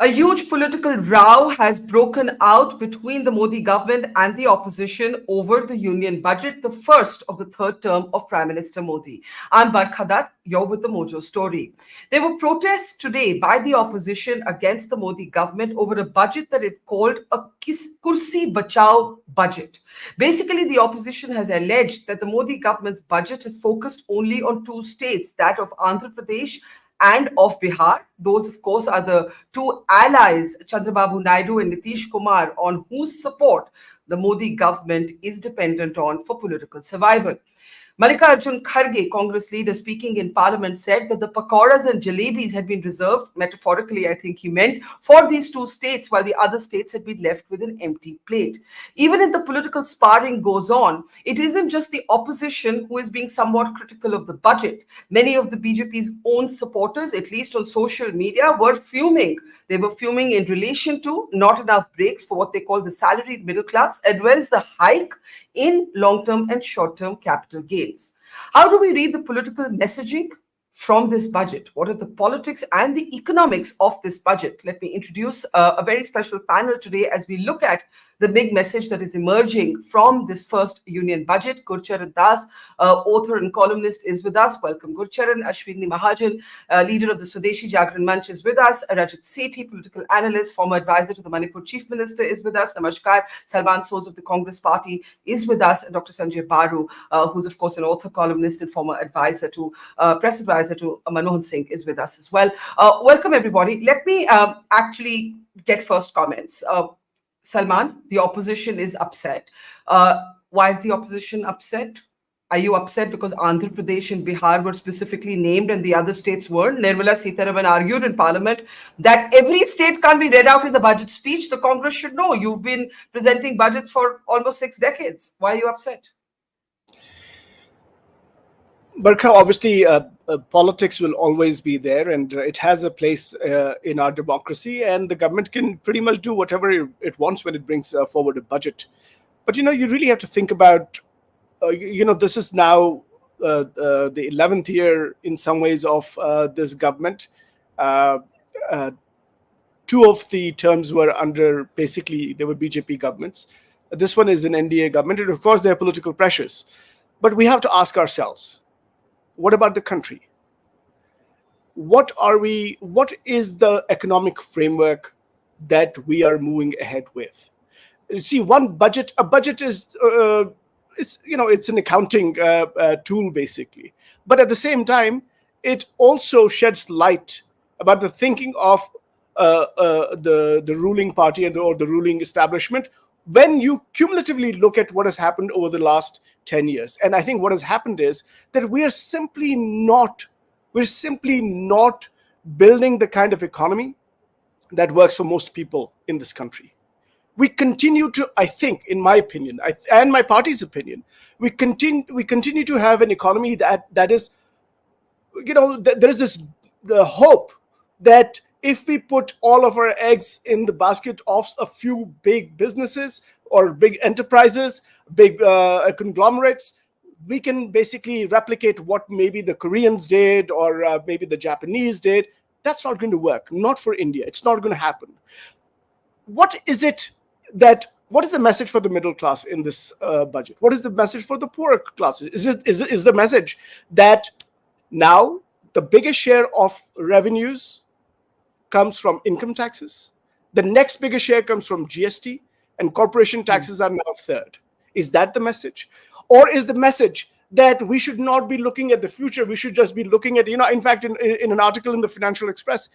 A huge political row has broken out between the Modi government and the opposition over the union budget, the first of the third term of Prime Minister Modi. I'm Barkha Dutt, you're with the Mojo story. There were protests today by the opposition against the Modi government over a budget that it called a Kursi Bachao budget. Basically, the opposition has alleged that the Modi government's budget is focused only on two states, that of Andhra Pradesh and of Bihar. Those, of course, are the two allies, Chandrababu Naidu and Nitish Kumar, on whose support the Modi government is dependent on for political survival. Mallikarjun Kharge, Congress leader, speaking in Parliament, said that the pakoras and jalebis had been reserved, metaphorically, I think he meant, for these two states, while the other states had been left with an empty plate. Even as the political sparring goes on, it isn't just the opposition who is being somewhat critical of the budget. Many of the BJP's own supporters, at least on social media, were fuming. They were fuming in relation to not enough breaks for what they call the salaried middle class, as well as the hike in long-term and short-term capital gains. How do we read the political messaging from this budget? What are the politics and the economics of this budget? Let me introduce a very special panel today as we look at the big message that is emerging from this first union budget. Gurcharan Das, author and columnist, is with us. Welcome, Gurcharan. Ashwini Mahajan, leader of the Swadeshi Jagran Manch, is with us. Rajat Sethi, political analyst, former advisor to the Manipur chief minister, is with us. Namaskar. Salman Soz of the Congress party is with us. And Dr. Sanjaya, who's of course an author, columnist, and former advisor to press advisor to Manmohan Singh, is with us as well. Welcome, everybody. Let me actually get first comments. Salman, the opposition is upset. Why is the opposition upset? Are you upset because Andhra Pradesh and Bihar were specifically named and the other states weren't? Nirmala Sitharaman argued in Parliament that every state can't be read out in the budget speech. The Congress should know. You've been presenting budgets for almost 6 decades. Why are you upset? Barkha, obviously, politics will always be there, and it has a place in our democracy, and the government can pretty much do whatever it wants when it brings forward a budget. But, you really have to think about, this is now the 11th year in some ways of this government. 2 of the terms were under, basically, they were BJP governments. This one is an NDA government, and of course, there are political pressures. But we have to ask ourselves, what about the country? What is the economic framework that we are moving ahead with? You see, a budget is, it's an accounting tool, basically. But at the same time, it also sheds light about the thinking of the ruling party or the ruling establishment when you cumulatively look at what has happened over the last 10 years. And I think what has happened is that we're simply not building the kind of economy that works for most people in this country. We continue to, I think, in my opinion, and my party's opinion, we continue to have an economy that is, there is this hope that if we put all of our eggs in the basket of a few big businesses or big enterprises, big conglomerates, we can basically replicate what maybe the Koreans did or maybe the Japanese did. That's not going to work. Not for India. It's not going to happen. What is the message for the middle class in this budget? What is the message for the poorer classes? Is the message that now the biggest share of revenues comes from income taxes, the next biggest share comes from GST, and corporation taxes are now third? Is that the message? Or is the message that we should not be looking at the future, we should just be looking at, in fact, in an article in the Financial Express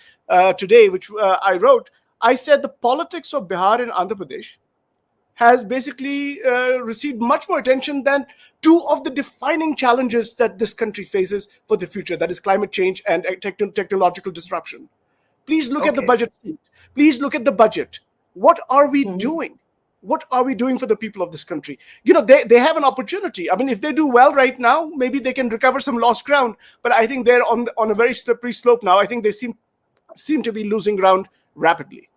today, which I wrote, I said the politics of Bihar and Andhra Pradesh has basically received much more attention than 2 of the defining challenges that this country faces for the future, that is climate change and technological disruption. Please look at the budget. Please look at the budget. What are we doing? What are we doing for the people of this country? They have an opportunity. I mean, if they do well right now, maybe they can recover some lost ground. But I think they're on a very slippery slope now. I think they seem to be losing ground rapidly.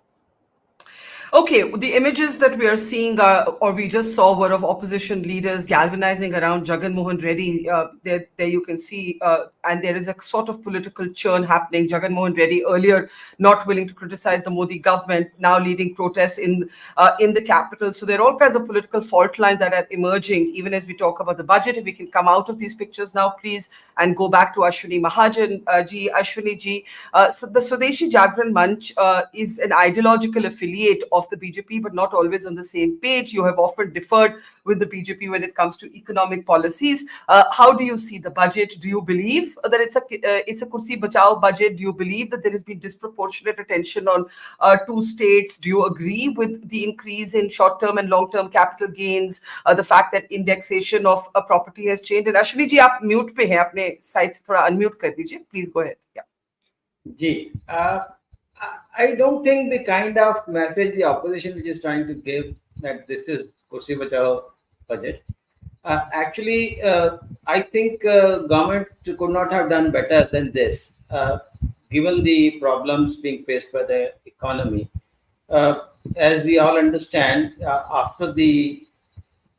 Okay, the images that we are seeing, or we just saw, were of opposition leaders galvanizing around Jagan Mohan Reddy. There you can see, and there is a sort of political churn happening. Jagan Mohan Reddy, earlier not willing to criticize the Modi government, now leading protests in the capital. So there are all kinds of political fault lines that are emerging, even as we talk about the budget. If we can come out of these pictures now, please, and go back to Ashwini Mahajan ji, Ashwini ji. So the Swadeshi Jagran Manch is an ideological affiliate of the BJP, but not always on the same page. You have often differed with the BJP when it comes to economic policies. How do you see the budget? Do you believe that it's a kursi bachao budget? Do you believe that there has been disproportionate attention on two states? Do you agree with the increase in short-term and long-term capital gains? The fact that indexation of a property has changed? And Ashwini ji, आप mute पे हैं, अपने side से थोड़ा unmute कर दीजिए. Please go ahead. Yeah. Ji, I don't think the kind of message the opposition which is trying to give that this is Kursi Bachao budget. Actually, I think government could not have done better than this, given the problems being faced by the economy. As we all understand, after the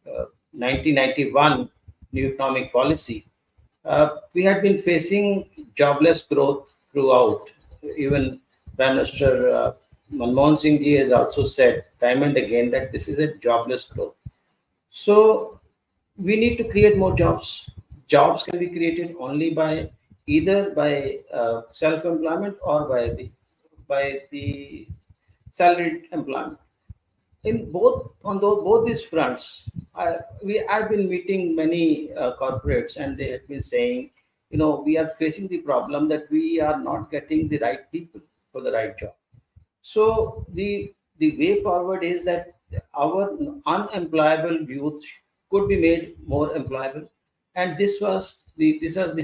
1991 new economic policy, we had been facing jobless growth throughout. Even Prime Minister Manmohan Singh ji has also said time and again that this is a jobless growth. So we need to create more jobs. Jobs can be created only by either by self-employment or by the salaried employment. In both these fronts, I've been meeting many corporates, and they have been saying, we are facing the problem that we are not getting the right people for the right job. So the way forward is that our unemployable youth could be made more employable, and this was the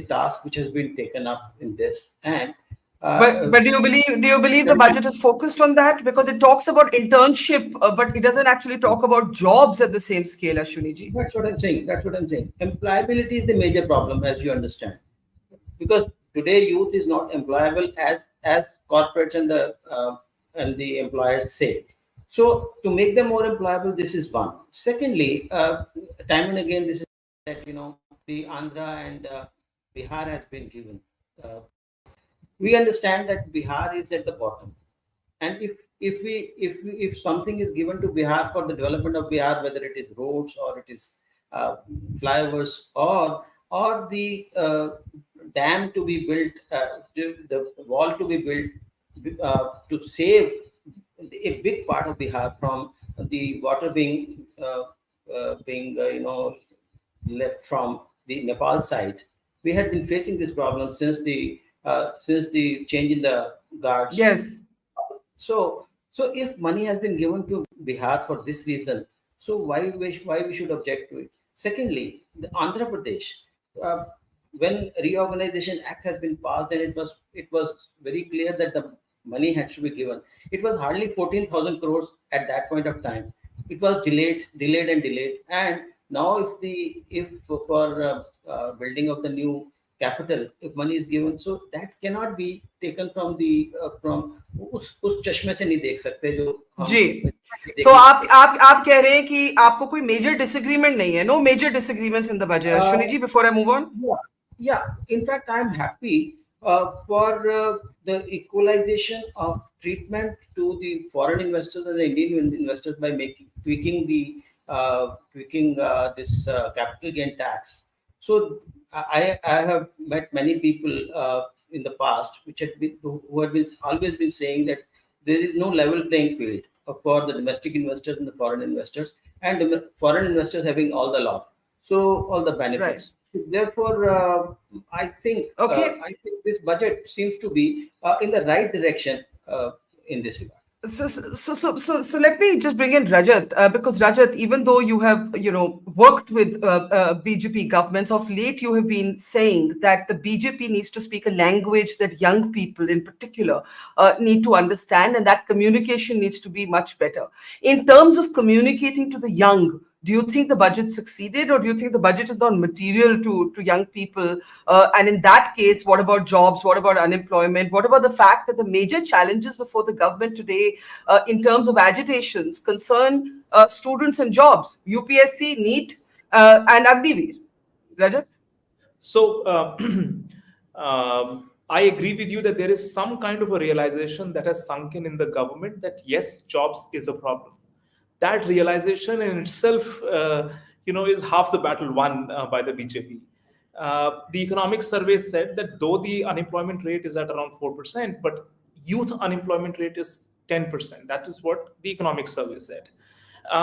task which has been taken up in this. And but do you believe the budget is focused on that? Because it talks about internship, but it doesn't actually talk about jobs at the same scale, Ashwini ji. That's what I'm saying. Employability is the major problem, as you understand, because today youth is not employable as corporates and the employers say. So to make them more employable, this is one. Secondly, time and again, this is that the Andhra and Bihar has been given. We understand that Bihar is at the bottom, and if something is given to Bihar for the development of Bihar, whether it is roads or it is flyovers or the dam to be built, the wall to be built to save a big part of Bihar from the water being left from the Nepal side. We had been facing this problem since the change in the guards. Yes. So if money has been given to Bihar for this reason, so why we should object to it? Secondly, the Andhra Pradesh, when Reorganization Act has been passed, and it was very clear that the money had to be given. It was hardly 14,000 crores at that point of time. It was delayed, and now if for building of the new capital, if money is given, so that cannot be taken from the from उस चश्मे से नहीं देख सकते जो जी. तो आप कह रहे हैं कि आपको कोई major disagreement नहीं है, no major disagreements in the budget, Ashwini ji, before I move on? Yeah. In fact, I am happy for the equalization of treatment to the foreign investors and the Indian investors by tweaking this capital gain tax. So I have met many people in the past who have always been saying that there is no level playing field for the domestic investors and the foreign investors, and the foreign investors having all the law, so all the benefits. Right. Therefore, I think this budget seems to be in the right direction in this regard. So let me just bring in Rajat, because Rajat, even though you have worked with BJP governments of late, you have been saying that the BJP needs to speak a language that young people in particular need to understand, and that communication needs to be much better. In terms of communicating to the young, Do you think the budget succeeded, or do you think the budget is not material to young people? And in that case, what about jobs? What about unemployment? What about the fact that the major challenges before the government today, in terms of agitations, concern students and jobs? UPSC, NEET, and Agniveer. Rajat? So I agree with you that there is some kind of a realization that has sunk in the government that yes, jobs is a problem. That realization in itself, is half the battle won by the BJP. The economic survey said that though the unemployment rate is at around 4%, but youth unemployment rate is 10%. That is what the economic survey said.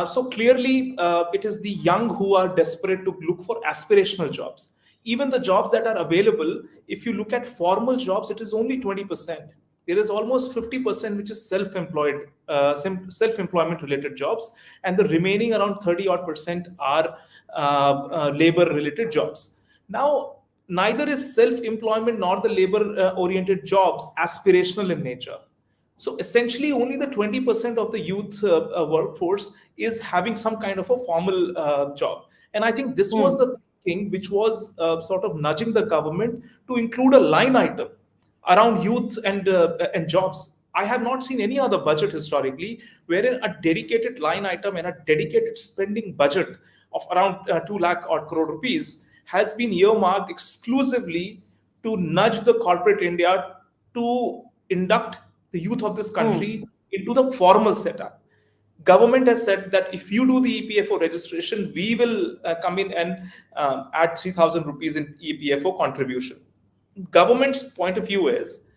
So clearly, it is the young who are desperate to look for aspirational jobs. Even the jobs that are available, if you look at formal jobs, it is only 20%. There is almost 50% which is self-employed, self-employment related jobs, and the remaining around 30 odd percent are labor-related jobs. Now, neither is self-employment nor the labor-oriented jobs aspirational in nature. So essentially, only the 20% of the youth workforce is having some kind of a formal job. And I think this was the thing which was sort of nudging the government to include a line item around youth and jobs. I have not seen any other budget historically wherein a dedicated line item and a dedicated spending budget of around 2 lakh odd crore rupees has been earmarked exclusively to nudge the corporate India to induct the youth of this country into the formal setup. Government has said that if you do the EPFO registration, we will come in and add 3,000 rupees in EPFO contribution. Government's point of view is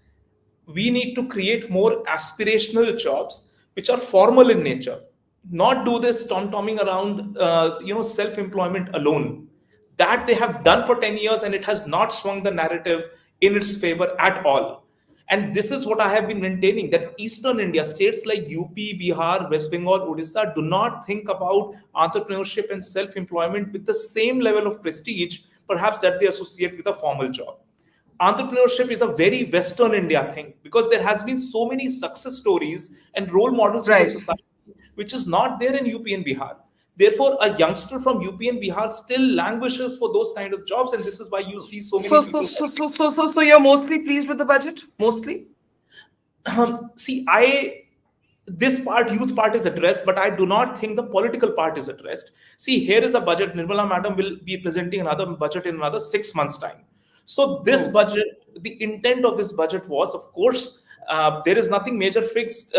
we need to create more aspirational jobs which are formal in nature, not do this tom-tomming around self-employment alone. That they have done for 10 years and it has not swung the narrative in its favor at all. And this is what I have been maintaining, that Eastern India, states like UP, Bihar, West Bengal, Odisha do not think about entrepreneurship and self-employment with the same level of prestige, perhaps, that they associate with a formal job. Entrepreneurship is a very Western India thing because there has been so many success stories and role models in the society, which is not there in UP and Bihar. Therefore, a youngster from UP and Bihar still languishes for those kind of jobs, and this is why you see so many people. So you're mostly pleased with the budget? Mostly? See, this part, youth part is addressed, but I do not think the political part is addressed. See, here is a budget. Nirmala Madam will be presenting another budget in another 6 months' time. So this budget, the intent of this budget was, of course, there is nothing major fixed,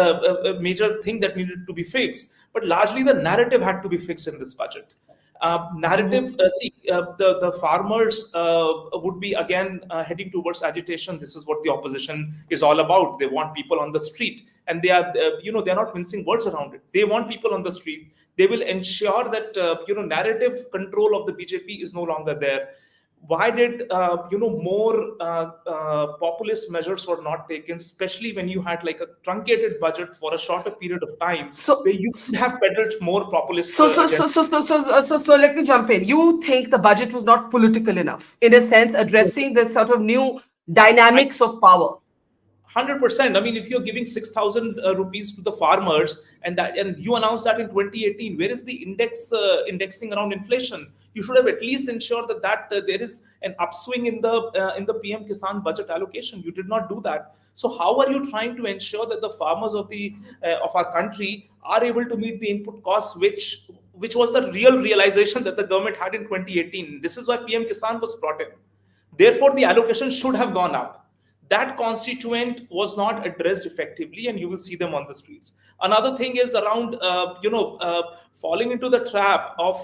major thing that needed to be fixed, but largely the narrative had to be fixed in this budget. The farmers would be again heading towards agitation. This is what the opposition is all about. They want people on the street, and they are, they are not mincing words around it. They want people on the street. They will ensure that narrative control of the BJP is no longer there. Why did more populist measures were not taken, especially when you had like a truncated budget for a shorter period of time, where you could have peddled more populist? So let me jump in. You think the budget was not political enough, in a sense, addressing the sort of new dynamics of power? 100%. I mean, if you're giving 6,000 rupees to the farmers, and you announced that in 2018, where is the indexing around inflation? You should have at least ensured that there is an upswing in the PM Kisan budget allocation. You did not do that. So how are you trying to ensure that the farmers of our country are able to meet the input costs, which was the real realization that the government had in 2018? This is why PM Kisan was brought in. Therefore, the allocation should have gone up. That constituent was not addressed effectively, and you will see them on the streets. Another thing is around, falling into the trap of,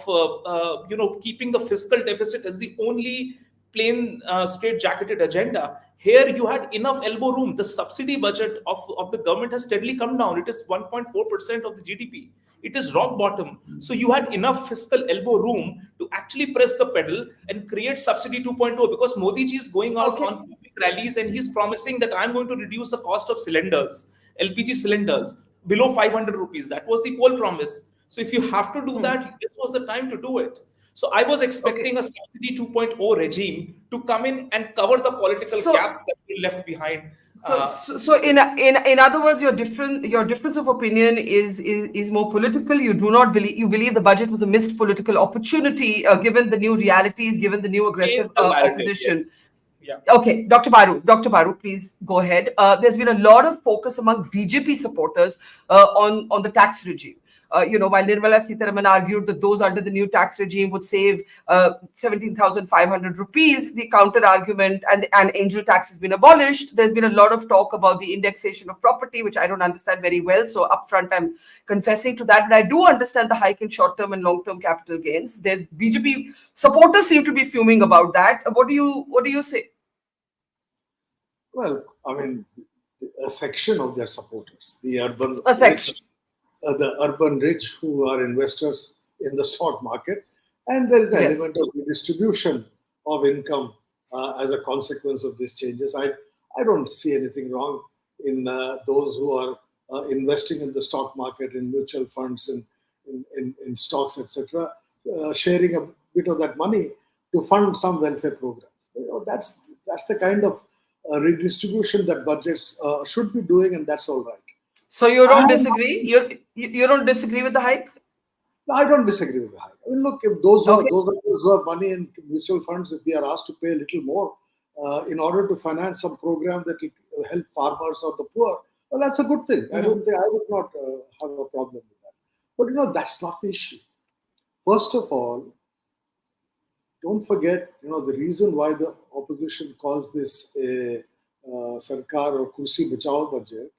keeping the fiscal deficit as the only plain straight-jacketed agenda. Here you had enough elbow room. The subsidy budget of the government has steadily come down. It is 1.4% of the GDP. It is rock bottom. So you had enough fiscal elbow room to actually press the pedal and create subsidy 2.0, because Modi ji is going out on rallies and he's promising that I'm going to reduce the cost of cylinders, LPG cylinders, below 500 rupees. That was the poll promise. So if you have to do that, this was the time to do it. So I was Okay. expecting a subsidy 2.0 regime to come in and cover the political So gaps that were left behind. So in other words, your difference of opinion is more political. You believe the budget was a missed political opportunity, given the new realities, given the new Change aggressive the narrative, opposition. yes. Yeah. Okay, Dr. Baru, please go ahead. There's been a lot of focus among BJP supporters on the tax regime. While Nirmala Sitharaman argued that those under the new tax regime would save 17,500 rupees, the counter argument and angel tax has been abolished. There's been a lot of talk about the indexation of property, which I don't understand very well. So upfront, I'm confessing to that. But I do understand the hike in short-term and long-term capital gains. There's BJP supporters seem to be fuming about that. What do you say? Well, I mean, a section of their supporters, the urban A section. rich, who are investors in the stock market, and there is an Yes. element of redistribution of income as a consequence of these changes. I don't see anything wrong in those who are investing in the stock market, in mutual funds, in stocks, etc., sharing a bit of that money to fund some welfare programs. That's the kind of redistribution that budgets should be doing, and that's all right. So you don't disagree? You don't disagree with the hike? No, I don't disagree with the hike. I mean, look, if those Okay. who have money in mutual funds, if we are asked to pay a little more in order to finance some program that will help farmers or the poor, well, that's a good thing. I don't think I would not have a problem with that. But that's not the issue. First of all, don't forget, the reason why the opposition calls this a Sarkar or Kursi Bachao budget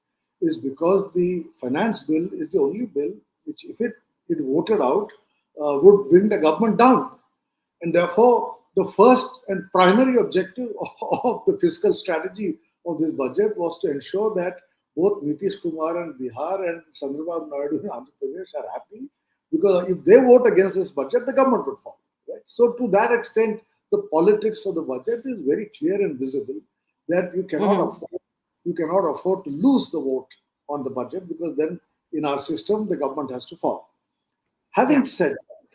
is because the finance bill is the only bill which, if it voted out, would bring the government down. And therefore, the first and primary objective of the fiscal strategy of this budget was to ensure that both Nitish Kumar and Bihar and Chandrababu Naidu in Andhra Pradesh are happy, because if they vote against this budget, the government would fall. Right? So to that extent, the politics of the budget is very clear and visible, that you cannot afford to lose the vote on the budget, because then in our system the government has to fall. Having said that,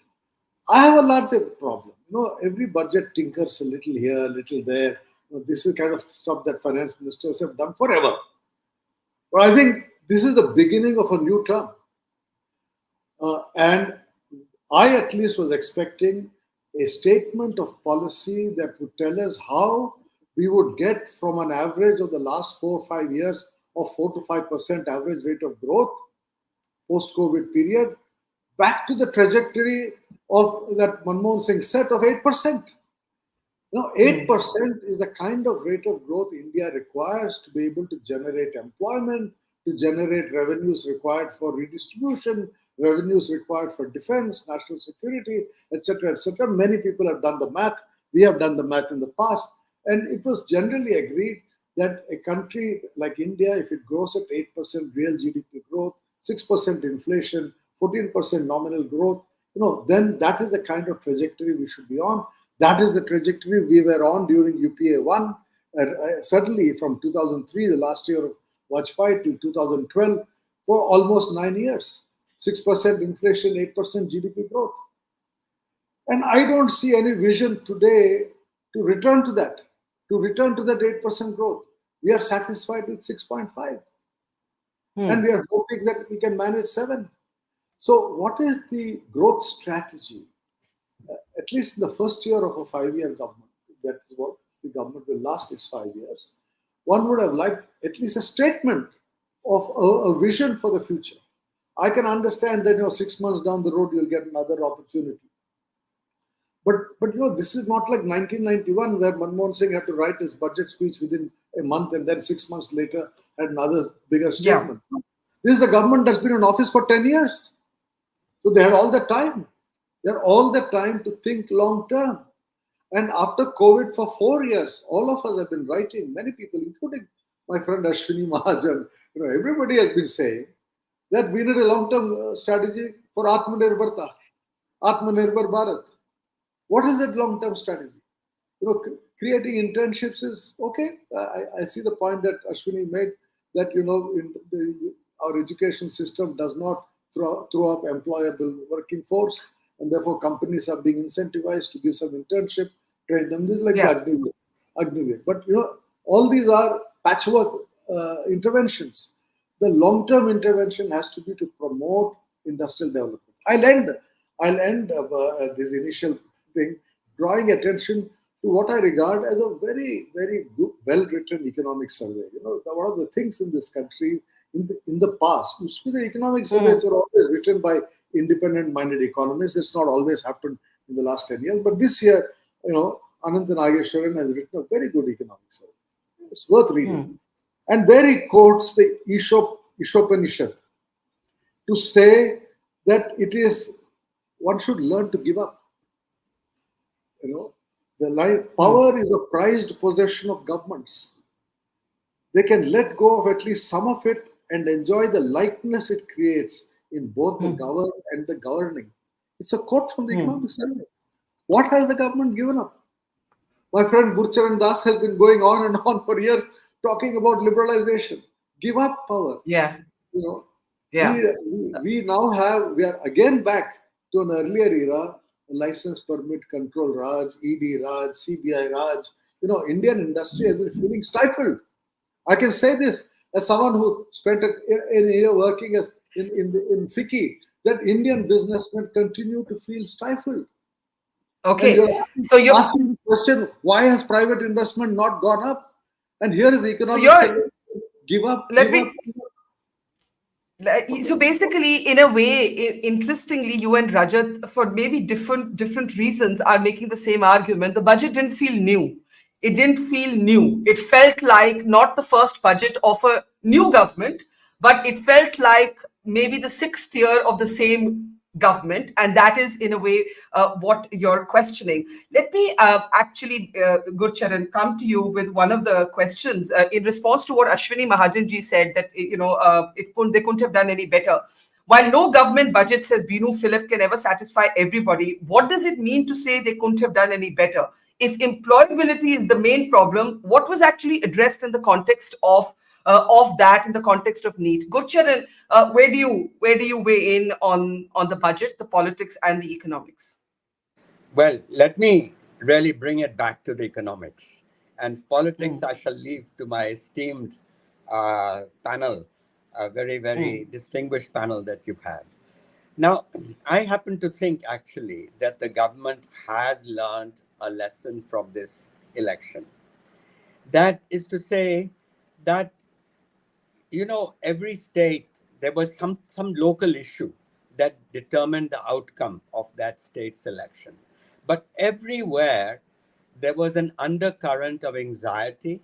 I have a larger problem. Every budget tinkers a little here, a little there. This is kind of stuff that finance ministers have done forever. But I think this is the beginning of a new term. And I at least was expecting a statement of policy that would tell us how we would get from an average of the last 4 or 5 years of 4 to 5% average rate of growth post-COVID period back to the trajectory of that Manmohan Singh set of 8%. 8% is the kind of rate of growth India requires to be able to generate employment, to generate revenues required for redistribution, revenues required for defense, national security, etc., etc. Many people have done the math. We have done the math in the past. And it was generally agreed that a country like India, if it grows at 8% real GDP growth, 6% inflation, 14% nominal growth, then that is the kind of trajectory we should be on. That is the trajectory we were on during UPA 1, certainly from 2003, the last year of Vajpayee, to 2012, for almost 9 years. 6% inflation, 8% GDP growth. And I don't see any vision today to return to that 8% growth. We are satisfied with 6.5. And we are hoping that we can manage 7. So what is the growth strategy? At least in the first year of a 5-year government, that is what the government will last its 5 years, one would have liked at least a statement of a vision for the future. I can understand that 6 months down the road you'll get another opportunity. But this is not like 1991, where Manmohan Singh had to write his budget speech within a month and then 6 months later had another bigger statement. Yeah. This is a government that's been in office for 10 years. So they had all the time. They had all the time to think long term. And after COVID for 4 years, all of us have been writing, many people, including my friend Ashwini, Mahajan, everybody has been saying that we need a long-term strategy for Atmanirbharta, Atmanirbhar Bharat. What is that long-term strategy? Creating internships is okay. I see the point that Ashwini made, that our education system does not throw up employable working force. and therefore companies are being incentivized to give some internship, train them. This is like Yeah. the Agni. But all these are patchwork interventions. The long-term intervention has to be to promote industrial development. I'll end this initial thing drawing attention to what I regard as a very, very good, well-written economic survey. One of the things in this country in the past, the economic surveys were always written by independent-minded economists. It's not always happened in the last 10 years, but this year, Anant Nageshwaran has written a very good economic survey. It's worth reading. And there he quotes the Ishopanishad to say that one should learn to give up. The line, power is a prized possession of governments. They can let go of at least some of it and enjoy the lightness it creates in both the governed and the governing. It's a quote from the economic survey. What has the government given up? My friend Gurcharan Das has been going on and on for years talking about liberalization. Give up power. Yeah. Yeah. We are again back to an earlier era, license, permit, control Raj, ED Raj, CBI Raj. Indian industry has been feeling stifled. I can say this as someone who spent an year working in FICCI, that Indian businessmen continue to feel stifled. Okay. And you're asking the question, why has private investment not gone up? And here is the economic give up. So basically, in a way, interestingly, you and Rajat, for maybe different reasons, are making the same argument. The budget didn't feel new. It didn't feel new. It felt like not the first budget of a new government, but it felt like maybe the sixth year of the same government, and that is in a way what you're questioning. Let me actually, Gurcharan, come to you with one of the questions in response to what Ashwini Mahajan said, that they couldn't have done any better. While no government budget, says Binu Philip, can ever satisfy everybody, what does it mean to say they couldn't have done any better? If employability is the main problem, what was actually addressed in the context of that, in the context of need? Gurcharan, where do you weigh in on the budget, the politics, and the economics? Well, let me really bring it back to the economics. And politics, I shall leave to my esteemed panel, a very, very distinguished panel that you've had. Now, I happen to think, actually, that the government has learned a lesson from this election. That is to say that, every state, there was some local issue that determined the outcome of that state's election. But everywhere, there was an undercurrent of anxiety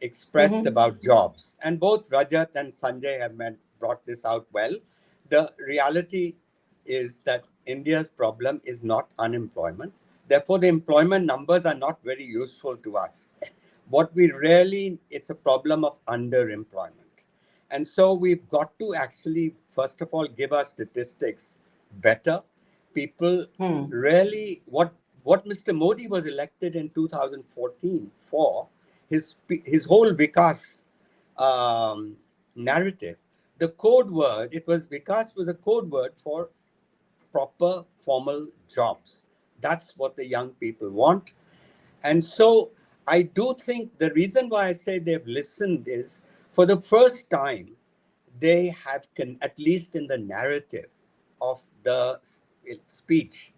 expressed about jobs. And both Rajat and Sanjaya have brought this out well. The reality is that India's problem is not unemployment. Therefore, the employment numbers are not very useful to us. It's a problem of underemployment. And so we've got to actually, first of all, give our statistics better. People really, what Mr. Modi was elected in 2014 for, his whole Vikas narrative, the code word, Vikas was a code word for proper formal jobs. That's what the young people want. And so I do think the reason why I say they've listened is, for the first time, they have, at least in the narrative of the speech,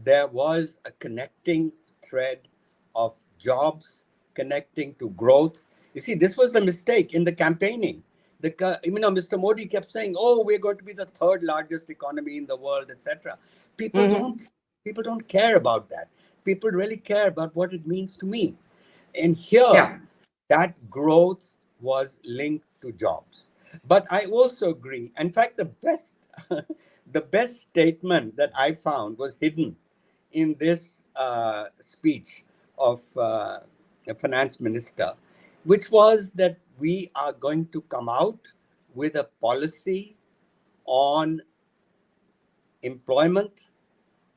there was a connecting thread of jobs, connecting to growth. You see, this was the mistake in the campaigning. Mr. Modi kept saying, "Oh, we're going to be the third largest economy in the world," etc. People don't care about that. People really care about what it means to me. And here, that growth was linked to jobs. But I also agree. In fact, the best statement that I found was hidden in this speech of the finance minister, which was that we are going to come out with a policy on employment,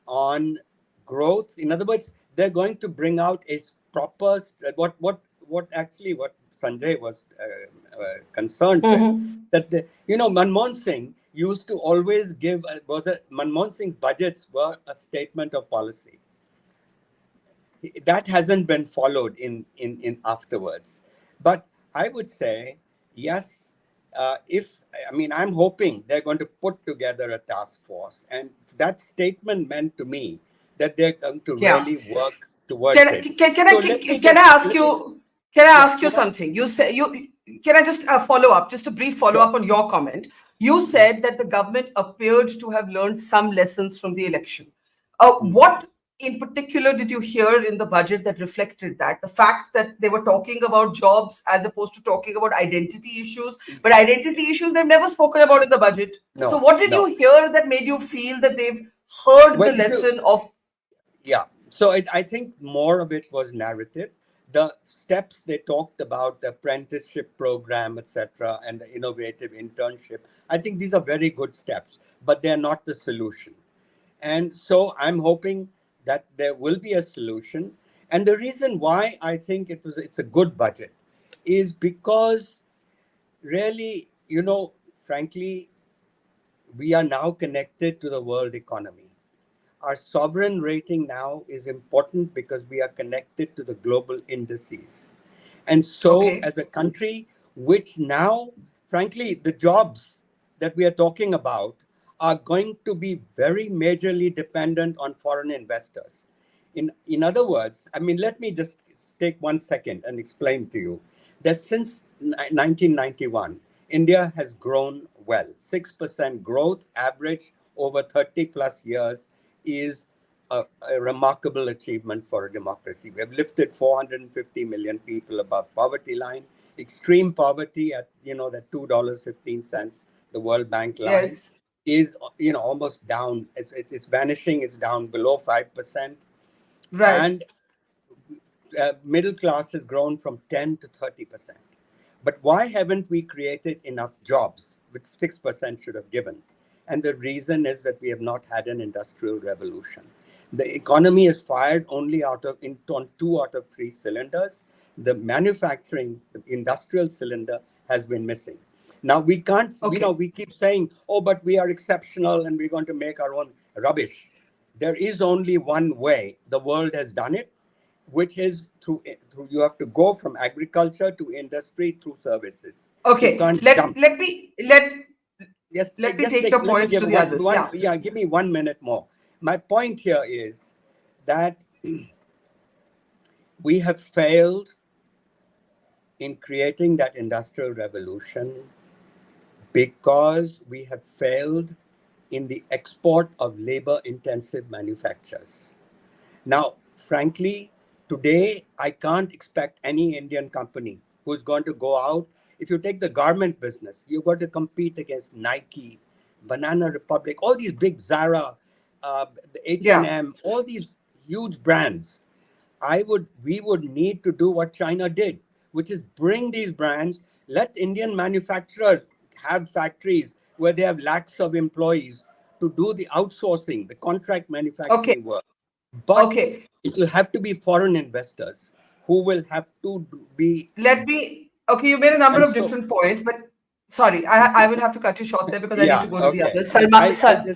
on growth. In other words, they're going to bring out a proper, what Sanjay was concerned with, that Manmohan Singh used to always give Manmohan Singh's budgets were a statement of policy. That hasn't been followed in afterwards. But I would say, yes, I'm hoping they're going to put together a task force. And that statement meant to me that they're going to really work towards it. Can I ask you something? You say can I just follow up, just a brief follow up on your comment? You said that the government appeared to have learned some lessons from the election. What in particular did you hear in the budget that reflected that? The fact that they were talking about jobs as opposed to talking about identity issues, but identity issues they've never spoken about in the budget. So what did you hear that made you feel that they've heard the lesson of? Yeah, so I think more of it was narrative. The steps they talked about, the apprenticeship program, etc., and the innovative internship, I think these are very good steps, but they're not the solution. And so I'm hoping that there will be a solution. And the reason why I think it's a good budget is because really, frankly, we are now connected to the world economy. Our sovereign rating now is important because we are connected to the global indices. And so as a country, which now, frankly, the jobs that we are talking about are going to be very majorly dependent on foreign investors. In other words, let me just take 1 second and explain to you that since 1991, India has grown well. 6% growth average over 30 plus years is a remarkable achievement for a democracy. We have lifted 450 million people above poverty line, extreme poverty at, that $2.15, the World Bank line, is, almost down. It's vanishing. It's down below 5%. Right. And middle class has grown from 10 to 30%. But why haven't we created enough jobs, which 6% should have given? And the reason is that we have not had an industrial revolution. The economy is fired only on 2 out of 3 cylinders. The manufacturing, the industrial cylinder has been missing. Now we can't, we keep saying, but we are exceptional and we're going to make our own rubbish. There is only one way the world has done it, which is through you have to go from agriculture to industry through services. Okay, let me take your points to the others. Give me 1 minute more. My point here is that we have failed in creating that industrial revolution because we have failed in the export of labor-intensive manufacturers. Now, frankly, today, I can't expect any Indian company who's going to go out. If you take the garment business, you've got to compete against Nike, Banana Republic, all these big Zara, the H&M, all these huge brands. We would need to do what China did, which is bring these brands, let Indian manufacturers have factories where they have lakhs of employees to do the outsourcing, the contract manufacturing work. But it will have to be foreign investors who will have to be... you made a number of different points, but sorry, I will have to cut you short there because I need to go to the others.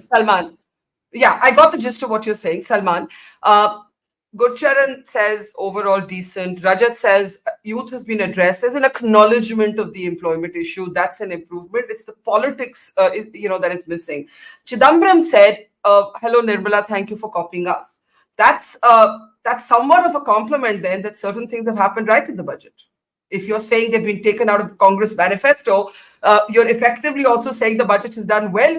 Salman. Yeah, I got the gist of what you're saying, Salman. Gurcharan says overall decent. Rajat says youth has been addressed. There's an acknowledgement of the employment issue. That's an improvement. It's the politics, that is missing. Chidambaram said, hello, Nirmala, thank you for copying us. That's somewhat of a compliment then that certain things have happened right in the budget. If you're saying they've been taken out of the Congress manifesto, you're effectively also saying the budget has done well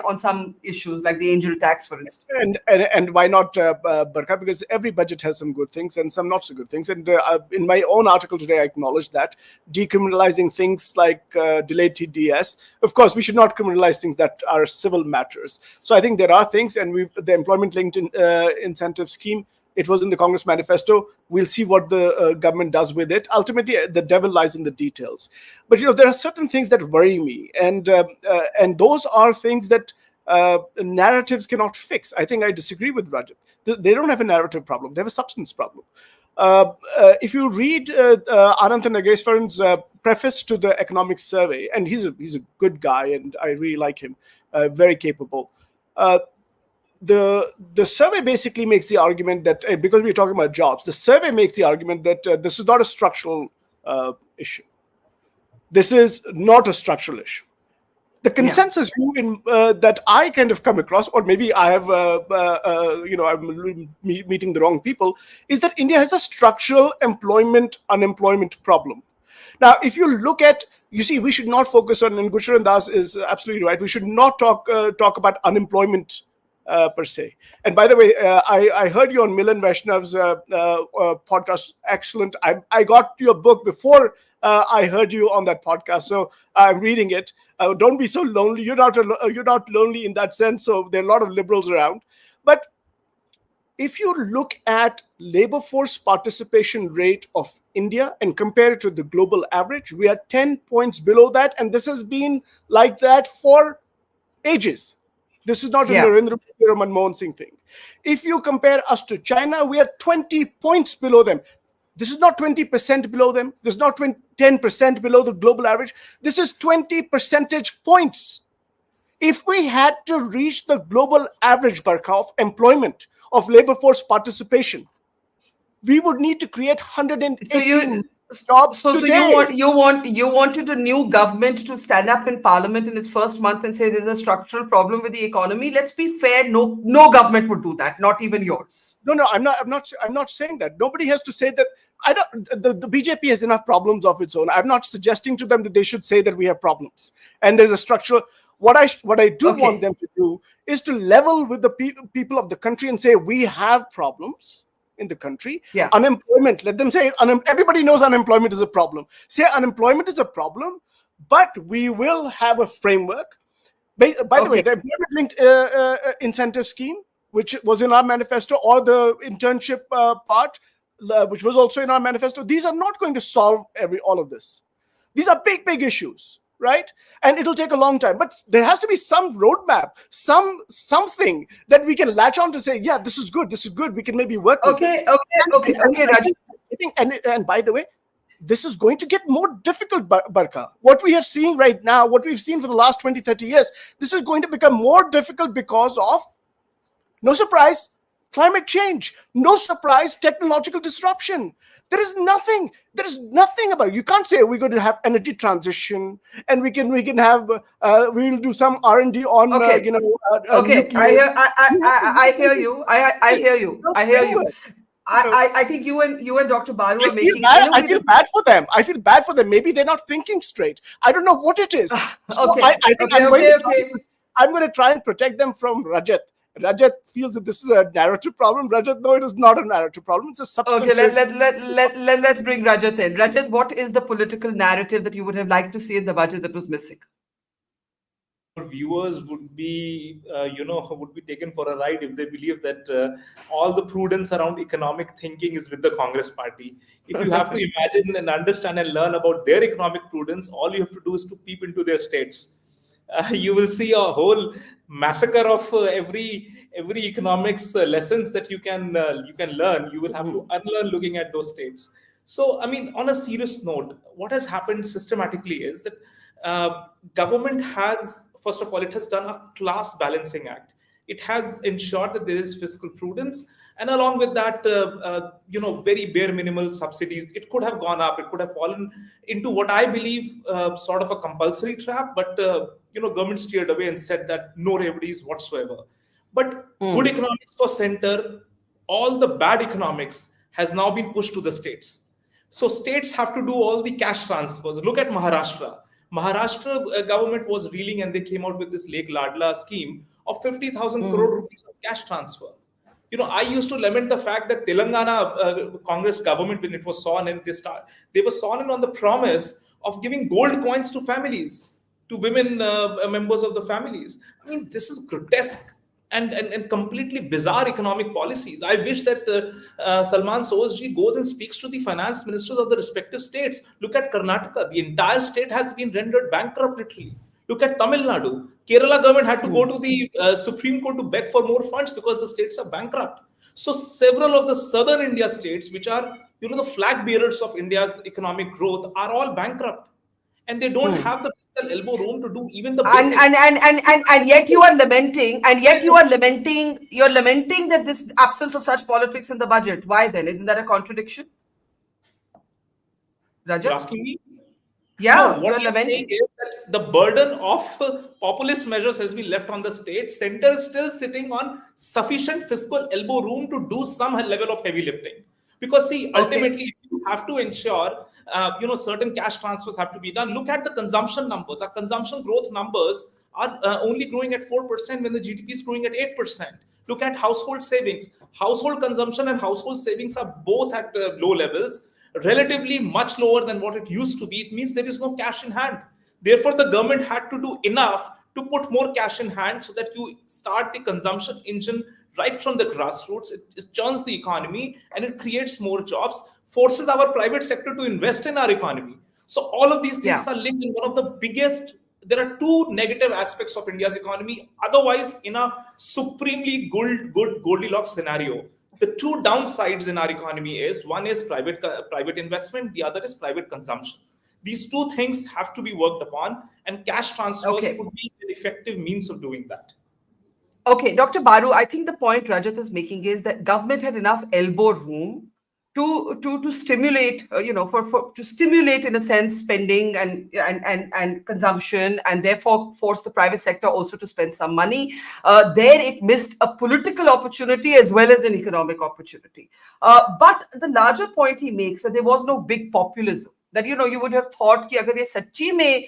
on some issues like the angel tax, for instance. And why not, Barkha? Because every budget has some good things and some not so good things. And in my own article today, I acknowledged that decriminalizing things like delayed TDS. Of course, we should not criminalize things that are civil matters. So I think there are things, and the employment-linked incentive scheme. It was in the Congress manifesto. We'll see what the government does with it. Ultimately, the devil lies in the details. But there are certain things that worry me, and those are things that narratives cannot fix. I think I disagree with Rajat. They don't have a narrative problem. They have a substance problem. if you read Anant Nageswaran's preface to the economic survey, and he's a good guy, and I really like him, very capable. The survey basically makes the argument that because we're talking about jobs, the survey makes the argument that this is not a structural issue. This is not a structural issue. The consensus view that I kind of come across, or maybe I have, I'm meeting the wrong people, is that India has a structural unemployment problem. Now, if you look at, you see, we should not focus on, and Gusharan Das is absolutely right, we should not talk about unemployment per se. And by the way, I heard you on Milan Vaishnav's podcast. Excellent. I got your book before I heard you on that podcast, so I'm reading it. Don't be so lonely. You're not lonely in that sense. So there are a lot of liberals around. But if you look at labor force participation rate of India and compare it to the global average, we are 10 points below that, and this has been like that for ages. This is not a Narendra Modi or Manmohan Singh thing. If you compare us to China, we are 20 points below them. This is not 20% below them. This is not 10% below the global average. This is 20 percentage points. If we had to reach the global average, Barkha, of employment, of labor force participation, we would need to create 118 jobs today. You wanted a new government to stand up in parliament in its first month and say there's a structural problem with the economy. Let's be fair, no government would do that, not even yours. No, I'm not saying that. Nobody has to say that. The BJP has enough problems of its own. I'm not suggesting to them that they should say that we have problems and there's a structural. What I do want them to do is to level with the people of the country and say we have problems in the country. Unemployment, let them say everybody knows unemployment is a problem. Say unemployment is a problem, but we will have a framework. By the way, the employment-linked incentive scheme, which was in our manifesto, or the internship part, which was also in our manifesto, these are not going to solve all of this. These are big issues, right? And it'll take a long time, but there has to be some roadmap, something that we can latch on to say, yeah, this is good, we can maybe work with this. Okay, Rajat. And by the way, this is going to get more difficult, Barkha. What we are seeing right now, what we've seen for the last 20, 30 years, this is going to become more difficult because of, no surprise, climate change. No surprise, technological disruption. There is nothing about it. You can't say we're going to have energy transition and we can have we'll do some R&D on I hear you. I think you and Dr. Balu are making. I feel bad for them. Maybe they're not thinking straight. I don't know what it is. I'm going to try and protect them from Rajat. Rajat feels that this is a narrative problem. Rajat, no, it is not a narrative problem. It's a substantive. Okay, let's bring Rajat in. Rajat, what is the political narrative that you would have liked to see in the budget that was missing? Viewers would be taken for a ride if they believe that all the prudence around economic thinking is with the Congress party. If you have to imagine and understand and learn about their economic prudence, all you have to do is to peep into their states. You will see a whole massacre of every economics lessons that you can learn. You will have to unlearn looking at those states. So, I mean, on a serious note, what has happened systematically is that government has, first of all, it has done a class balancing act. It has ensured that there is fiscal prudence, and along with that, very bare minimal subsidies. It could have gone up. It could have fallen into what I believe sort of a compulsory trap. But government steered away and said that no remedies whatsoever. But good economics for center, all the bad economics has now been pushed to the states. So states have to do all the cash transfers. Look at Maharashtra. Maharashtra government was reeling, and they came out with this Lake Ladla scheme of 50,000 crore rupees of cash transfer. I used to lament the fact that Telangana Congress government, when it was sworn in, they were sworn in on the promise of giving gold coins to families, to women members of the families. I mean, this is grotesque and completely bizarre economic policies. I wish that Salman Soz ji goes and speaks to the finance ministers of the respective states. Look at Karnataka. The entire state has been rendered bankrupt literally. Look at Tamil Nadu. Kerala government had to go to the Supreme Court to beg for more funds because the states are bankrupt. So several of the southern India states, which are the flag bearers of India's economic growth, are all bankrupt, and they don't have the fiscal elbow room to do even the And basic. and yet you are lamenting, you're lamenting that this absence of such politics in the budget. Why then? Isn't that a contradiction? You're Rajat? asking me? No, Yeah, what you're I'm saying lamenting. is that the burden of populist measures has been left on the state. Center is still sitting on sufficient fiscal elbow room to do some level of heavy lifting. Because see, Okay. ultimately, you have to ensure, certain cash transfers have to be done. Look at the consumption numbers. Our consumption growth numbers are only growing at 4% when the GDP is growing at 8%. Look at household savings. Household consumption and household savings are both at low levels, relatively much lower than what it used to be. It means there is no cash in hand. Therefore, the government had to do enough to put more cash in hand so that you start the consumption engine right from the grassroots. It churns the economy and it creates more jobs, forces our private sector to invest in our economy. So all of these things Yeah. are linked in one of the biggest. There are two negative aspects of India's economy. Otherwise, in a supremely good Goldilocks scenario, the two downsides in our economy is one is private investment, the other is private consumption. These two things have to be worked upon, and cash transfers Okay. could be an effective means of doing that. Okay, Dr. Baru, I think the point Rajat is making is that government had enough elbow room to stimulate, for to stimulate in a sense spending and consumption, and therefore force the private sector also to spend some money. There, it missed a political opportunity as well as an economic opportunity. But the larger point he makes that there was no big populism. That you would have thought कि अगर ये सच्ची में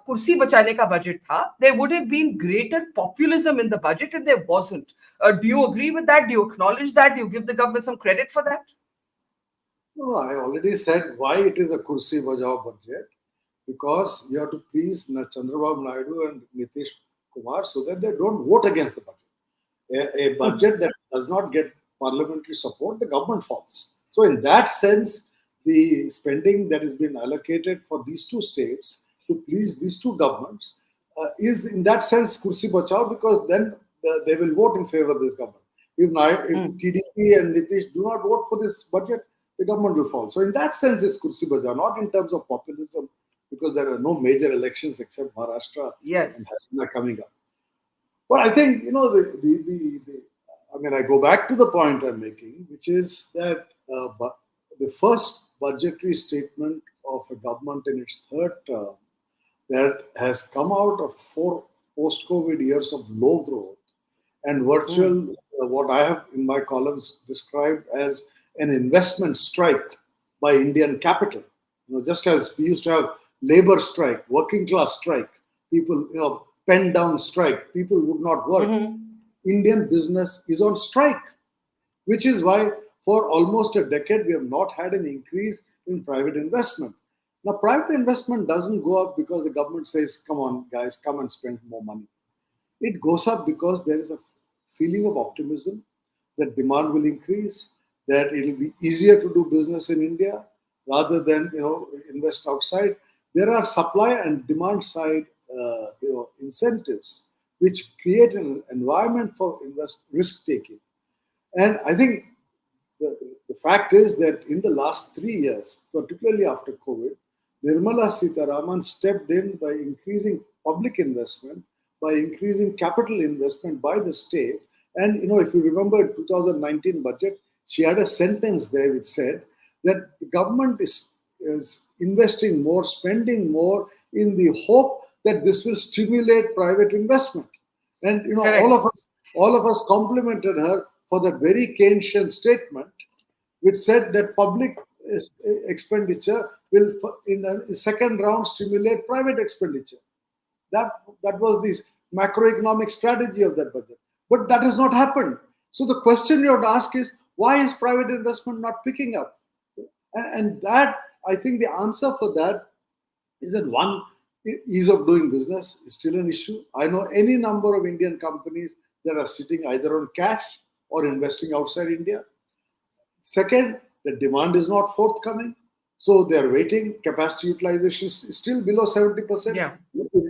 कुर्सी बचाने का budget था, there would have been greater populism in the budget, and there wasn't. Do you agree with that? Do you acknowledge that? Do you give the government some credit for that? No, I already said why it is a kursi bajao budget, because you have to please Chandrababu Naidu and Nitish Kumar so that they don't vote against the budget. A budget that does not get parliamentary support, the government falls. So in that sense, the spending that has been allocated for these two states to please these two governments is in that sense kursi bachao, because then they will vote in favor of this government. If TDP and Nitish do not vote for this budget, the government will fall. So in that sense, it's kursi bachao, not in terms of populism, because there are no major elections except Maharashtra Yes. and Haryana coming up. But I think, I go back to the point I'm making, which is that the first budgetary statement of a government in its third term that has come out of 4 post-COVID years of low growth and virtual, what I have in my columns described as an investment strike by Indian capital. Just as we used to have labor strike, working class strike, people, pen down strike, people would not work. Indian business is on strike, which is why for almost a decade we have not had an increase in private investment. Now, private investment doesn't go up because the government says, come on, guys, come and spend more money. It goes up because there is a feeling of optimism that demand will increase, that it will be easier to do business in India rather than invest outside. There are supply and demand side incentives which create an environment for risk taking. And I think the fact is that in the last 3 years, particularly after COVID, Nirmala Sitharaman stepped in by increasing public investment, by increasing capital investment by the state. And if you remember 2019 budget, she had a sentence there which said that the government is investing more, spending more in the hope that this will stimulate private investment. And all of us complimented her for that very Keynesian statement, which said that public expenditure will, in a second round, stimulate private expenditure. That was the macroeconomic strategy of that budget. But that has not happened. So the question you have to ask is, why is private investment not picking up? And that, I think the answer for that is that one, ease of doing business is still an issue. I know any number of Indian companies that are sitting either on cash or investing outside India. Second, the demand is not forthcoming. So they're waiting. Capacity utilization is still below 70%. Yeah.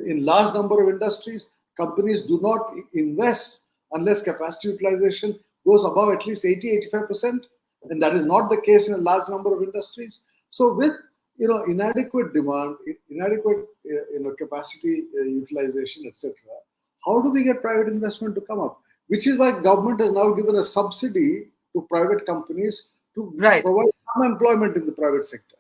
In large number of industries, companies do not invest unless capacity utilization goes above at least 80-85%, and that is not the case in a large number of industries. So with inadequate demand, inadequate capacity utilization, etc., how do we get private investment to come up? Which is why government has now given a subsidy to private companies to provide some employment in the private sector.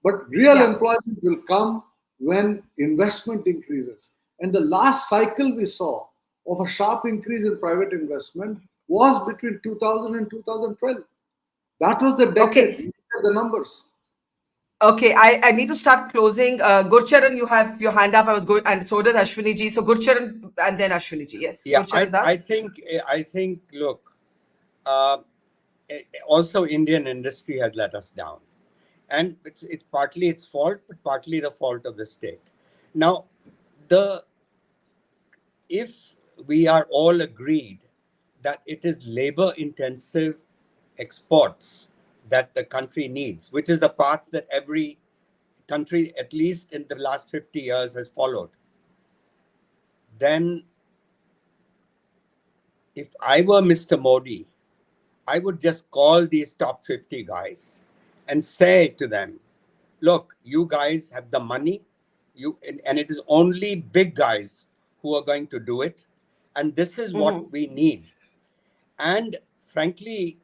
But real employment will come when investment increases. And the last cycle we saw of a sharp increase in private investment was between 2000 and 2012. That was the decade. Look at the numbers. Okay, I need to start closing. Gurcharan, you have your hand up. I was going, and so does Ashwini ji. So Gurcharan and then Ashwini ji. Yes. Yeah, Gurcharan I think. Look, also Indian industry has let us down, and it's partly its fault, but partly the fault of the state. Now, if we are all agreed that it is labor-intensive exports that the country needs, which is the path that every country, at least in the last 50 years, has followed, then if I were Mr. Modi, I would just call these top 50 guys and say to them, look, you guys have the money, and it is only big guys who are going to do it, and this is what we need. And frankly,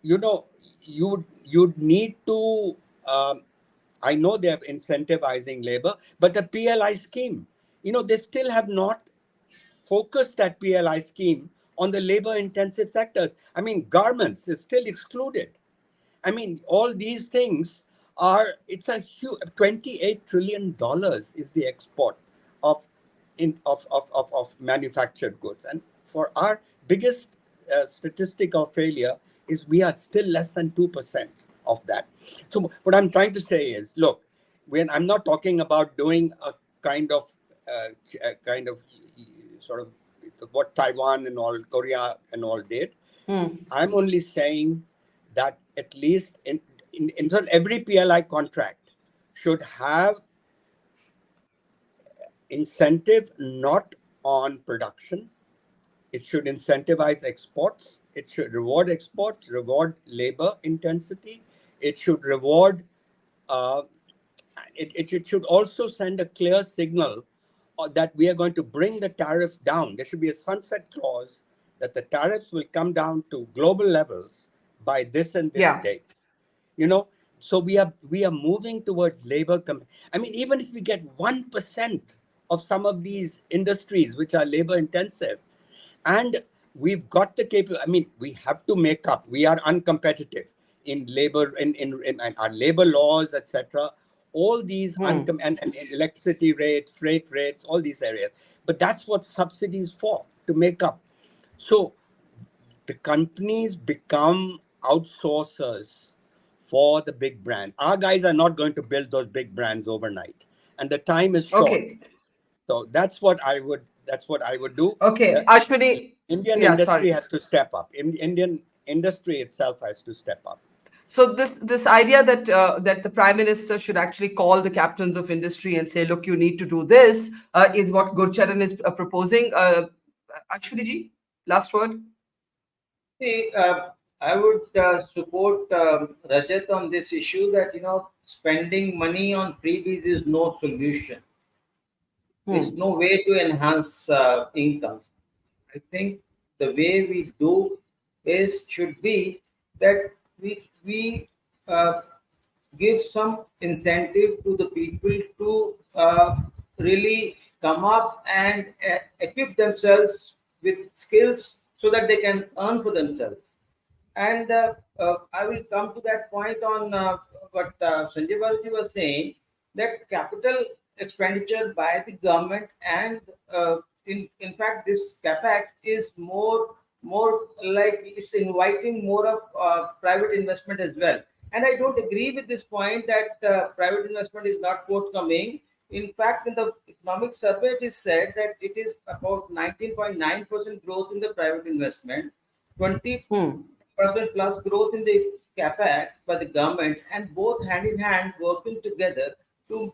you'd need to, I know they're incentivizing labor, but the PLI scheme, they still have not focused that PLI scheme on the labor-intensive sectors. I mean, garments is still excluded. I mean, all these things it's a huge, $28 trillion is the export of manufactured goods. And for our biggest statistic of failure is we are still less than 2% of that. So what I'm trying to say is, look, when I'm not talking about doing a kind of sort of what Taiwan and all, Korea and all did. I'm only saying that at least in every PLI contract should have incentive not on production. It should incentivize exports. It should reward exports, reward labor intensity. It should reward, it should also send a clear signal that we are going to bring the tariff down. There should be a sunset clause that the tariffs will come down to global levels by this and this date. So we are moving towards labor. I mean, even if we get 1% of some of these industries which are labor intensive, and we've got the capability. I mean, we have to make up. We are uncompetitive in labor, in our labor laws, etc. All these and electricity rates, freight rates, all these areas. But that's what subsidies for, to make up. So the companies become outsourcers for the big brand. Our guys are not going to build those big brands overnight, and the time is short. Okay. So that's what I would do. Okay, Ashwini. Indian industry has to step up. Indian industry itself has to step up. So this idea that that the Prime Minister should actually call the captains of industry and say, look, you need to do this, is what Gurcharan is proposing. Ashwini ji, last word. See, I would support Rajat on this issue that, spending money on freebies is no solution. There's no way to enhance incomes. I think the way we do should be that we give some incentive to the people to really come up and equip themselves with skills so that they can earn for themselves. And I will come to that point on what Sanjay was saying, that capital expenditure by the government and in fact this capex is more like it's inviting more of private investment as well. And I don't agree with this point that private investment is not forthcoming. In fact, in the economic survey, it is said that it is about 19.9% growth in the private investment, 20% plus growth in the capex by the government, and both hand in hand working together to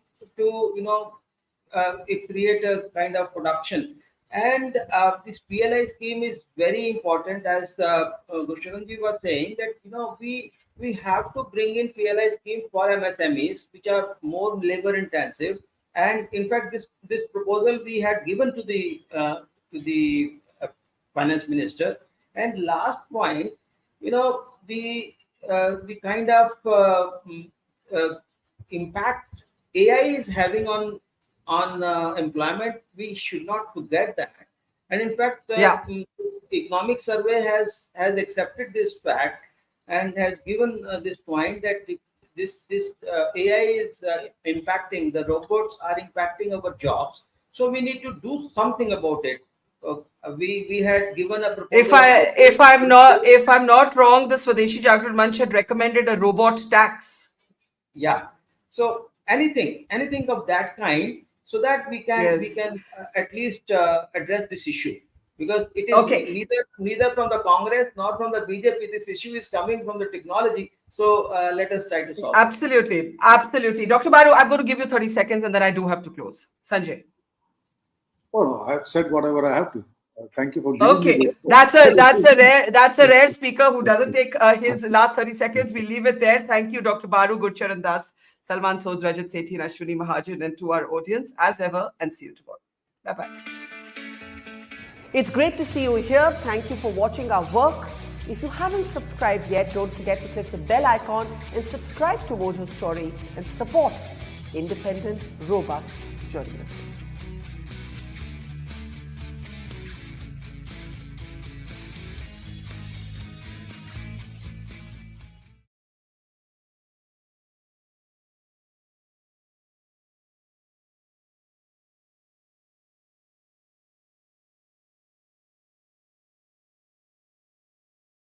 create a kind of production. And this PLI scheme is very important, as Gusharanji was saying, that we have to bring in PLI scheme for MSMEs, which are more labor intensive. And in fact, this proposal we had given to the finance minister. And last point, the kind of impact AI is having on employment, we should not forget that. And in fact, economic survey has accepted this fact and has given this point that this AI is impacting, the robots are impacting our jobs. So we need to do something about it. We had given a proposal. If I'm not wrong, the Swadeshi Jagran Manch had recommended a robot tax. Yeah. So anything of that kind, so that we can at least address this issue, because it is neither from the Congress nor from the BJP. This issue is coming from the technology. So let us try to solve it. Absolutely. Dr. Baru, I'm going to give you 30 seconds and then I do have to close. Sanjay. Oh no, I've said whatever I have to. Thank you for giving me this. That's a rare speaker who doesn't take his last 30 seconds. We leave it there. Thank you, Dr. Baru, Gurcharan Das, Salman Soz, Rajat, Sethi, and Ashwini Mahajan, and to our audience as ever, and see you tomorrow. Bye-bye. It's great to see you here. Thank you for watching our work. If you haven't subscribed yet, don't forget to click the bell icon and subscribe to Mojo Story and support independent, robust journalism.